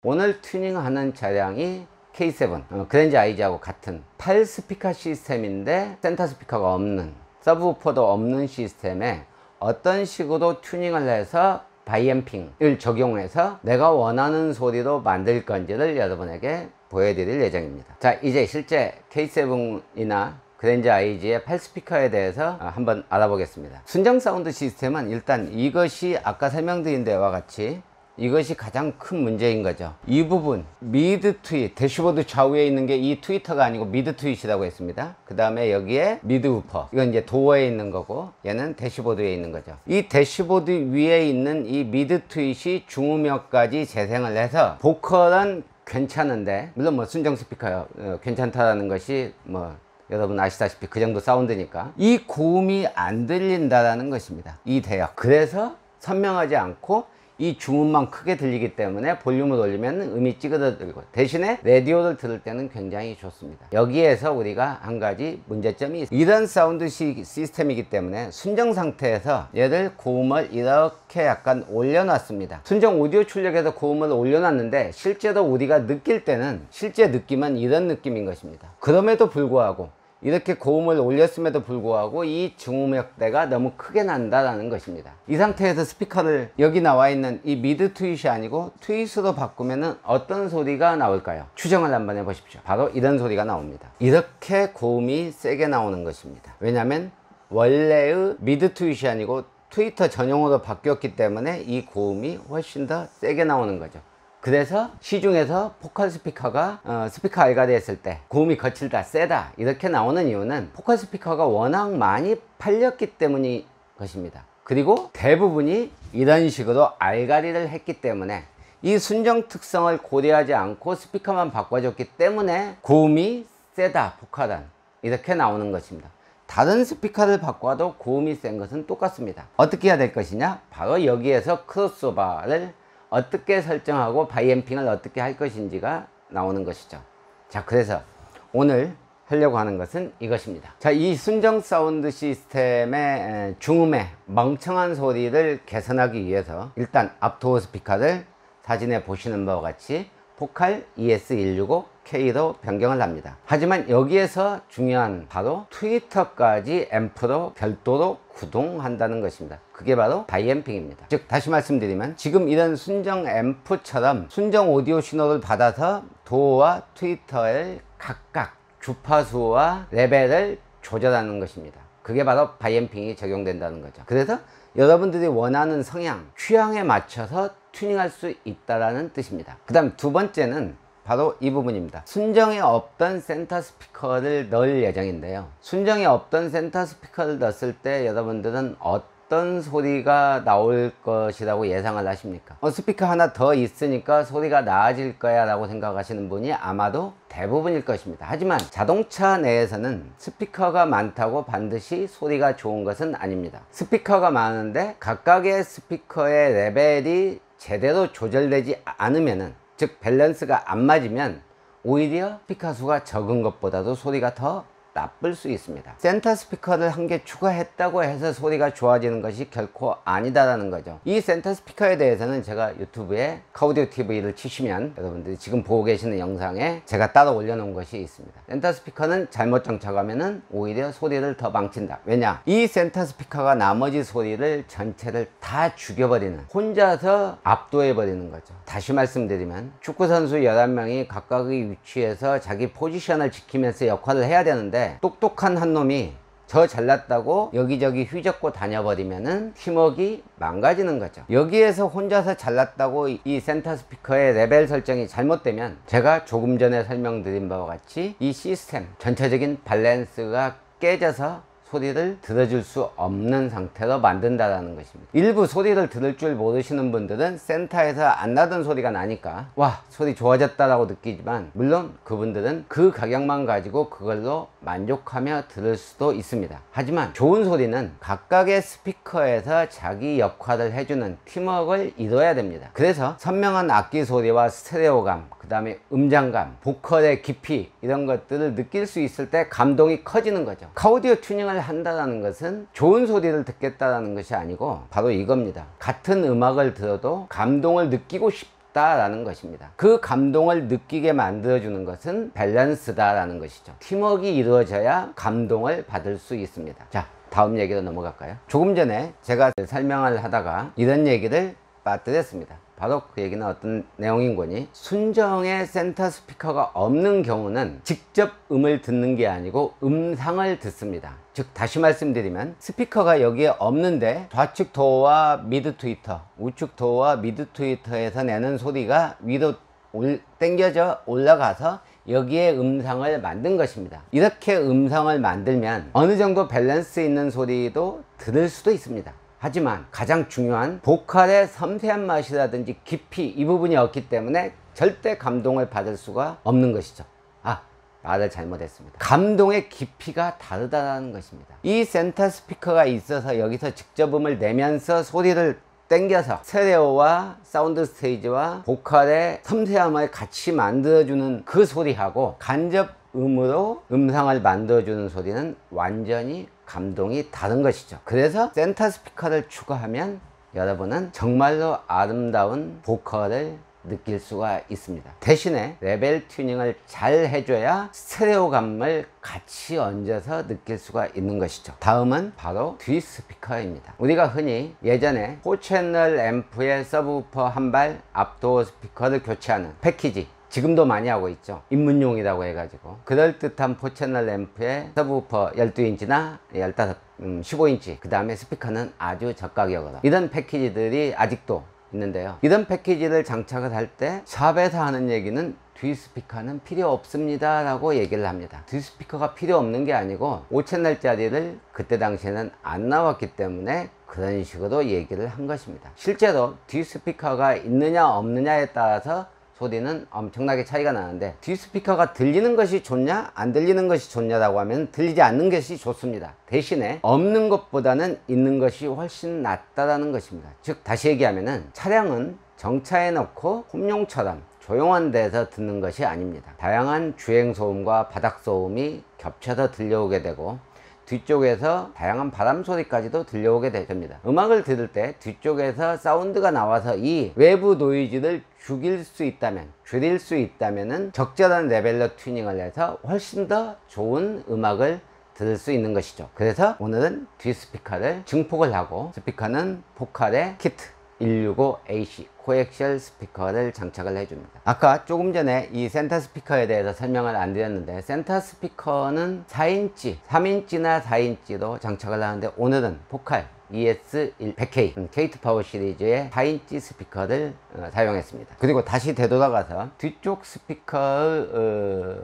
오늘 튜닝하는 차량이 K7 그랜저 IG하고 같은 8스피커 시스템인데 센터 스피커가 없는, 서브우퍼도 없는 시스템에 어떤 식으로 튜닝을 해서 바이앰핑을 적용해서 내가 원하는 소리로 만들 건지를 여러분에게 보여드릴 예정입니다. 자, 이제 실제 K7이나 그랜저 IG의 8스피커에 대해서 한번 알아보겠습니다. 순정 사운드 시스템은 일단 이것이 아까 설명드린 데와 같이 이것이 가장 큰 문제인 거죠. 이 부분 미드 트윗, 대시보드 좌우에 있는 게 이 트위터가 아니고 미드 트윗이라고 했습니다. 그 다음에 여기에 미드 우퍼, 이건 이제 도어에 있는 거고 얘는 대시보드에 있는 거죠. 이 대시보드 위에 있는 이 미드 트윗이 중음역까지 재생을 해서 보컬은 괜찮은데, 물론 뭐 순정 스피커요 괜찮다라는 것이 뭐 여러분 아시다시피 그 정도 사운드니까 이 고음이 안 들린다라는 것입니다. 이 대역. 그래서 선명하지 않고 이 중음만 크게 들리기 때문에 볼륨을 올리면 음이 찌그러들고, 대신에 라디오를 들을 때는 굉장히 좋습니다. 여기에서 우리가 한 가지 문제점이 있습니다. 이런 사운드 시스템이기 때문에 순정 상태에서 얘를 고음을 이렇게 약간 올려놨습니다. 순정 오디오 출력에서 고음을 올려놨는데 실제로 우리가 느낄 때는 실제 느낌은 이런 느낌인 것입니다. 그럼에도 불구하고 이렇게 고음을 올렸음에도 불구하고 이 중음역대가 너무 크게 난다라는 것입니다. 이 상태에서 스피커를 여기 나와 있는 이 미드 트윗이 아니고 트윗으로 바꾸면 어떤 소리가 나올까요? 추정을 한번 해보십시오. 바로 이런 소리가 나옵니다. 이렇게 고음이 세게 나오는 것입니다. 왜냐하면 원래의 미드 트윗이 아니고 트위터 전용으로 바뀌었기 때문에 이 고음이 훨씬 더 세게 나오는 거죠. 그래서 시중에서 포컬 스피커가 스피커 알가리 했을 때 고음이 거칠다, 세다 이렇게 나오는 이유는 포컬 스피커가 워낙 많이 팔렸기 때문인 것입니다. 그리고 대부분이 이런 식으로 알가리를 했기 때문에 이 순정 특성을 고려하지 않고 스피커만 바꿔줬기 때문에 고음이 세다, 포컬은 이렇게 나오는 것입니다. 다른 스피커를 바꿔도 고음이 센 것은 똑같습니다. 어떻게 해야 될 것이냐? 바로 여기에서 크로스오버를 어떻게 설정하고 바이앰핑을 어떻게 할 것인지가 나오는 것이죠. 자, 그래서 오늘 하려고 하는 것은 이것입니다. 자, 이 순정 사운드 시스템의 중음의 멍청한 소리를 개선하기 위해서 일단 앞도어 스피커를 사진에 보시는 바와 같이 포칼 ES165K로 변경을 합니다. 하지만 여기에서 중요한 바로 트위터까지 앰프로 별도로 구동한다는 것입니다. 그게 바로 바이앰핑입니다. 즉 다시 말씀드리면 지금 이런 순정 앰프처럼 순정 오디오 신호를 받아서 도어와 트위터의 각각 주파수와 레벨을 조절하는 것입니다. 그게 바로 바이앰핑이 적용된다는 거죠. 그래서 여러분들이 원하는 성향, 취향에 맞춰서 튜닝할 수 있다는 뜻입니다. 그 다음 두 번째는 바로 이 부분입니다. 순정에 없던 센터 스피커를 넣을 예정인데요. 순정에 없던 센터 스피커를 넣었을 때 여러분들은 어떤 소리가 나올 것이라고 예상을 하십니까? 스피커 하나 더 있으니까 소리가 나아질 거야 라고 생각하시는 분이 아마도 대부분일 것입니다. 하지만 자동차 내에서는 스피커가 많다고 반드시 소리가 좋은 것은 아닙니다. 스피커가 많은데 각각의 스피커의 레벨이 제대로 조절되지 않으면은, 즉 밸런스가 안 맞으면 오히려 스피커 수가 적은 것보다도 소리가 더 나쁠 수 있습니다. 센터 스피커를 한 개 추가했다고 해서 소리가 좋아지는 것이 결코 아니다라는 거죠. 이 센터 스피커에 대해서는 제가 유튜브에 카우디오 TV를 치시면 여러분들이 지금 보고 계시는 영상에 제가 따로 올려놓은 것이 있습니다. 센터 스피커는 잘못 장착하면은 오히려 소리를 더 망친다. 왜냐? 이 센터 스피커가 나머지 소리를 전체를 다 죽여버리는, 혼자서 압도해버리는 거죠. 다시 말씀드리면 축구선수 11명이 각각의 위치에서 자기 포지션을 지키면서 역할을 해야 되는데 똑똑한 한 놈이 저 잘났다고 여기저기 휘젓고 다녀버리면은 팀워크가 망가지는 거죠. 여기에서 혼자서 잘났다고 이 센터 스피커의 레벨 설정이 잘못되면 제가 조금 전에 설명드린 바와 같이 이 시스템 전체적인 밸런스가 깨져서 소리를 들어줄 수 없는 상태로 만든다라는 것입니다. 일부 소리를 들을 줄 모르시는 분들은 센터에서 안 나던 소리가 나니까 와, 소리 좋아졌다라고 느끼지만, 물론 그분들은 그 가격만 가지고 그걸로 만족하며 들을 수도 있습니다. 하지만 좋은 소리는 각각의 스피커에서 자기 역할을 해주는 팀워크를 이뤄야 됩니다. 그래서 선명한 악기 소리와 스테레오감, 그 다음에 음장감, 보컬의 깊이, 이런 것들을 느낄 수 있을 때 감동이 커지는 거죠. 카우디오 튜닝을 한다는 것은 좋은 소리를 듣겠다는 것이 아니고 바로 이겁니다. 같은 음악을 들어도 감동을 느끼고 싶다 같다라는 것입니다. 그 감동을 느끼게 만들어주는 것은 밸런스다라는 것이죠. 팀워크가 이루어져야 감동을 받을 수 있습니다. 자, 다음 얘기로 넘어갈까요? 조금 전에 제가 설명을 하다가 이런 얘기를 빠뜨렸습니다. 바로 그 얘기는 어떤 내용인 거니, 순정의 센터 스피커가 없는 경우는 직접 음을 듣는 게 아니고 음상을 듣습니다. 즉 다시 말씀드리면, 스피커가 여기에 없는데 좌측 도어와 미드 트위터, 우측 도어와 미드 트위터에서 내는 소리가 위로 당겨져 올라가서 여기에 음상을 만든 것입니다. 이렇게 음상을 만들면 어느 정도 밸런스 있는 소리도 들을 수도 있습니다. 하지만 가장 중요한 보컬의 섬세한 맛이라든지 깊이, 이 부분이 없기 때문에 절대 감동을 받을 수가 없는 것이죠. 말을 잘못했습니다. 감동의 깊이가 다르다는 것입니다. 이 센터 스피커가 있어서 여기서 직접 음을 내면서 소리를 땡겨서 스테레오와 사운드 스테이지와 보컬의 섬세함을 같이 만들어주는 그 소리하고 간접 음으로 음상을 만들어주는 소리는 완전히 감동이 다른 것이죠. 그래서 센터 스피커를 추가하면 여러분은 정말로 아름다운 보컬을 느낄 수가 있습니다. 대신에 레벨 튜닝을 잘 해줘야 스테레오감을 같이 얹어서 느낄 수가 있는 것이죠. 다음은 바로 뒤 스피커입니다. 우리가 흔히 예전에 4채널 앰프에 서브우퍼 한 발, 앞도어 스피커를 교체하는 패키지, 지금도 많이 하고 있죠. 입문용이라고 해가지고 그럴듯한 4채널 앰프에 서브우퍼 12인치나 15인치, 그 다음에 스피커는 아주 저가격으로, 이런 패키지들이 아직도 있는데요. 이런 패키지를 장착을 할 때 샵에서 하는 얘기는 뒤 스피커는 필요 없습니다 라고 얘기를 합니다. 뒤 스피커가 필요 없는 게 아니고 5채널짜리를 그때 당시에는 안 나왔기 때문에 그런 식으로 얘기를 한 것입니다. 실제로 뒤 스피커가 있느냐 없느냐에 따라서 소리는 엄청나게 차이가 나는데, 뒤 스피커가 들리는 것이 좋냐 안 들리는 것이 좋냐라고 하면 들리지 않는 것이 좋습니다. 대신에 없는 것보다는 있는 것이 훨씬 낫다라는 것입니다. 즉 다시 얘기하면은, 차량은 정차해 놓고 홈용처럼 조용한 데서 듣는 것이 아닙니다. 다양한 주행 소음과 바닥 소음이 겹쳐서 들려오게 되고 뒤쪽에서 다양한 바람 소리까지도 들려오게 됩니다. 음악을 들을 때 뒤쪽에서 사운드가 나와서 이 외부 노이즈를 줄일 수 있다면은 적절한 레벨로 튜닝을 해서 훨씬 더 좋은 음악을 들을 수 있는 것이죠. 그래서 오늘은 뒤 스피커를 증폭을 하고, 스피커는 포칼의 키트 165AC 코엑셜 스피커를 장착을 해줍니다. 아까 조금 전에 이 센터 스피커에 대해서 설명을 안 드렸는데, 센터 스피커는 4인치, 3인치나 4인치로 장착을 하는데, 오늘은 포칼 ES100K K2 파워 시리즈의 4인치 스피커를 사용했습니다. 그리고 다시 되돌아가서 뒤쪽 스피커의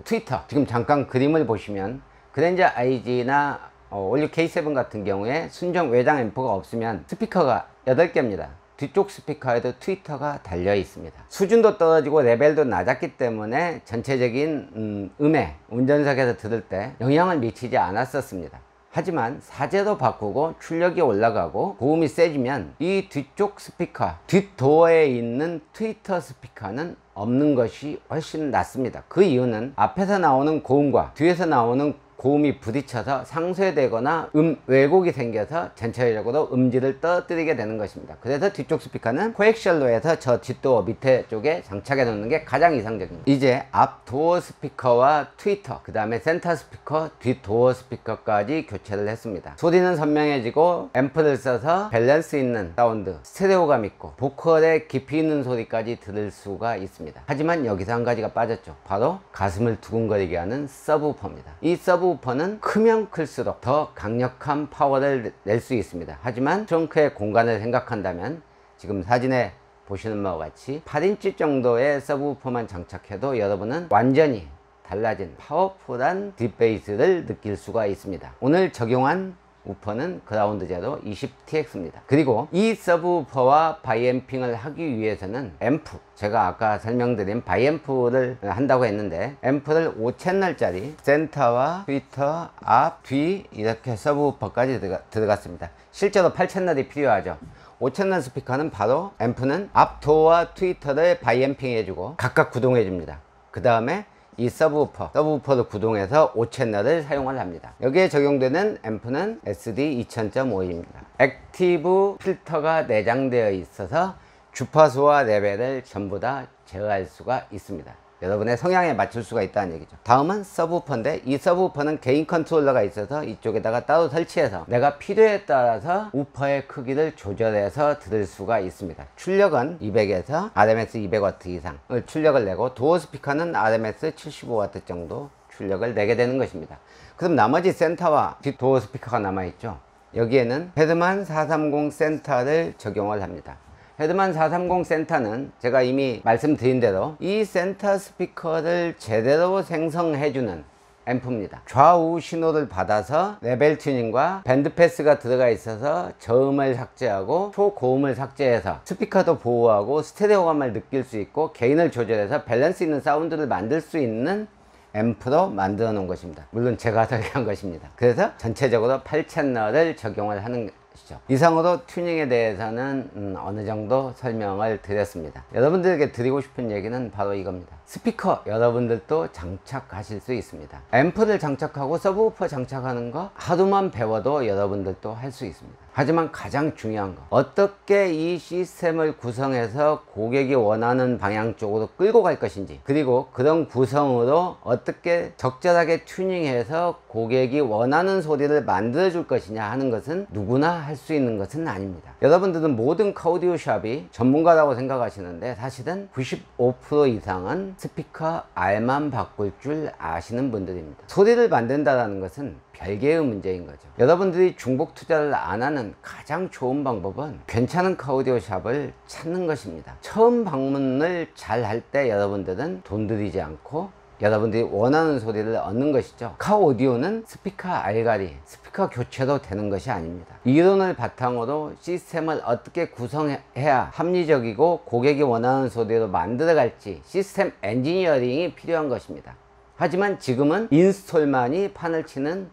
트위터, 지금 잠깐 그림을 보시면 그랜저 IG나 올류 K7 같은 경우에 순정 외장 앰프가 없으면 스피커가 8개입니다. 뒤쪽 스피커에도 트위터가 달려 있습니다. 수준도 떨어지고 레벨도 낮았기 때문에 전체적인 음에 운전석에서 들을 때 영향을 미치지 않았었습니다. 하지만 사제로 바꾸고 출력이 올라가고 고음이 세지면 이 뒤쪽 스피커, 뒷도어에 있는 트위터 스피커는 없는 것이 훨씬 낫습니다. 그 이유는 앞에서 나오는 고음과 뒤에서 나오는 고음이 부딪혀서 상쇄되거나 왜곡이 생겨서 전체적으로 음질을 떨어뜨리게 되는 것입니다. 그래서 뒤쪽 스피커는 코엑셜로 해서 저 뒷도어 밑에 쪽에 장착해 놓는 게 가장 이상적입니다. 이제 앞 도어 스피커와 트위터, 그 다음에 센터 스피커, 뒷도어 스피커까지 교체를 했습니다. 소리는 선명해지고 앰프를 써서 밸런스 있는 사운드, 스테레오감 있고 보컬의 깊이 있는 소리까지 들을 수가 있습니다. 하지만 여기서 한 가지가 빠졌죠. 바로 가슴을 두근거리게 하는 서브우퍼입니다. 이 서브우퍼는 크면 클수록 더 강력한 파워를 낼 수 있습니다. 하지만 트렁크의 공간을 생각한다면 지금 사진에 보시는 바와 같이 8인치 정도의 서브우퍼만 장착해도 여러분은 완전히 달라진 파워풀한 딥베이스를 느낄 수가 있습니다. 오늘 적용한 우퍼는 그라운드 제로 20TX입니다. 그리고 이 서브우퍼와 바이앰핑을 하기 위해서는 앰프, 제가 아까 설명드린 바이앰프를 한다고 했는데, 앰프를 5채널짜리 센터와 트위터, 앞, 뒤 이렇게 서브우퍼까지 들어갔습니다. 실제로 8채널이 필요하죠. 5채널 스피커는 바로 앰프는 앞 도어와 트위터를 바이앰핑 해주고 각각 구동해 줍니다. 그 다음에 이 서브우퍼를 구동해서 5채널을 사용을 합니다. 여기에 적용되는 앰프는 SD 2000.5입니다. 액티브 필터가 내장되어 있어서 주파수와 레벨을 전부 다 제어할 수가 있습니다. 여러분의 성향에 맞출 수가 있다는 얘기죠. 다음은 서브우퍼인데, 이 서브우퍼는 개인 컨트롤러가 있어서 이쪽에다가 따로 설치해서 내가 필요에 따라서 우퍼의 크기를 조절해서 들을 수가 있습니다. 출력은 200에서 RMS 200W 이상 출력을 내고, 도어 스피커는 RMS 75W 정도 출력을 내게 되는 것입니다. 그럼 나머지 센터와 뒷 도어 스피커가 남아있죠. 여기에는 헤드만 430 센터를 적용을 합니다. 헤드만 430 센터는 제가 이미 말씀드린 대로 이 센터 스피커를 제대로 생성해주는 앰프입니다. 좌우 신호를 받아서 레벨 튜닝과 밴드 패스가 들어가 있어서 저음을 삭제하고 초고음을 삭제해서 스피커도 보호하고 스테레오감을 느낄 수 있고 게인을 조절해서 밸런스 있는 사운드를 만들 수 있는 앰프로 만들어 놓은 것입니다. 물론 제가 설계한 것입니다. 그래서 전체적으로 8채널을 적용을 하는 것이죠. 이상으로 튜닝에 대해서는 어느 정도 설명을 드렸습니다. 여러분들에게 드리고 싶은 얘기는 바로 이겁니다. 스피커 여러분들도 장착하실 수 있습니다. 앰프를 장착하고 서브우퍼 장착하는 거 하루만 배워도 여러분들도 할 수 있습니다. 하지만 가장 중요한 거, 어떻게 이 시스템을 구성해서 고객이 원하는 방향 쪽으로 끌고 갈 것인지, 그리고 그런 구성으로 어떻게 적절하게 튜닝해서 고객이 원하는 소리를 만들어 줄 것이냐 하는 것은 누구나 할 수 있는 것은 아닙니다. 여러분들은 모든 오디오 샵이 전문가라고 생각하시는데, 사실은 95% 이상은 스피커 R만 바꿀 줄 아시는 분들입니다. 소리를 만든다는 것은 별개의 문제인 거죠. 여러분들이 중복 투자를 안 하는 가장 좋은 방법은 괜찮은 오디오 샵을 찾는 것입니다. 처음 방문을 잘 할 때 여러분들은 돈 들이지 않고 여러분들이 원하는 소리를 얻는 것이죠. 오디오는 스피커 알갈이, 스피커 교체로 되는 것이 아닙니다. 이론을 바탕으로 시스템을 어떻게 구성해야 합리적이고 고객이 원하는 소리로 만들어갈지 시스템 엔지니어링이 필요한 것입니다. 하지만 지금은 인스톨만이 판을 치는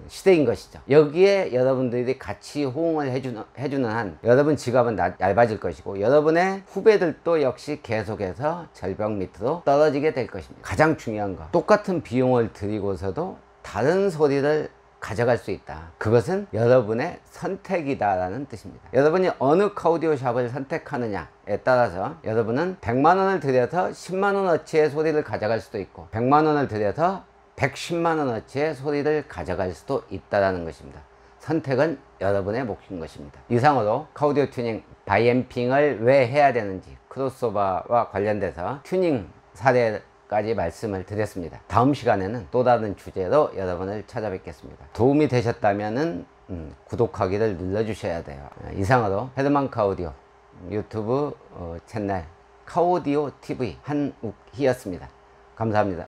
시대인 것이죠. 여기에 여러분들이 같이 호응을 해주는 한 여러분 지갑은 얇아질 것이고, 여러분의 후배들도 역시 계속해서 절벽 밑으로 떨어지게 될 것입니다. 가장 중요한 거, 똑같은 비용을 들이고서도 다른 소리를 가져갈 수 있다. 그것은 여러분의 선택이다 라는 뜻입니다. 여러분이 어느 오디오 샵을 선택하느냐에 따라서 여러분은 100만원을 들여서 10만원어치의 소리를 가져갈 수도 있고, 100만원을 들여서 110만원어치의 소리를 가져갈 수도 있다는 것입니다. 선택은 여러분의 몫인 것입니다. 이상으로 오디오 튜닝, 바이앰핑을 왜 해야 되는지, 크로스오버와 관련돼서 튜닝 사례까지 말씀을 드렸습니다. 다음 시간에는 또 다른 주제로 여러분을 찾아뵙겠습니다. 도움이 되셨다면 구독하기를 눌러주셔야 돼요. 이상으로 헤드만 오디오 유튜브 채널 오디오 TV 한욱희였습니다. 감사합니다.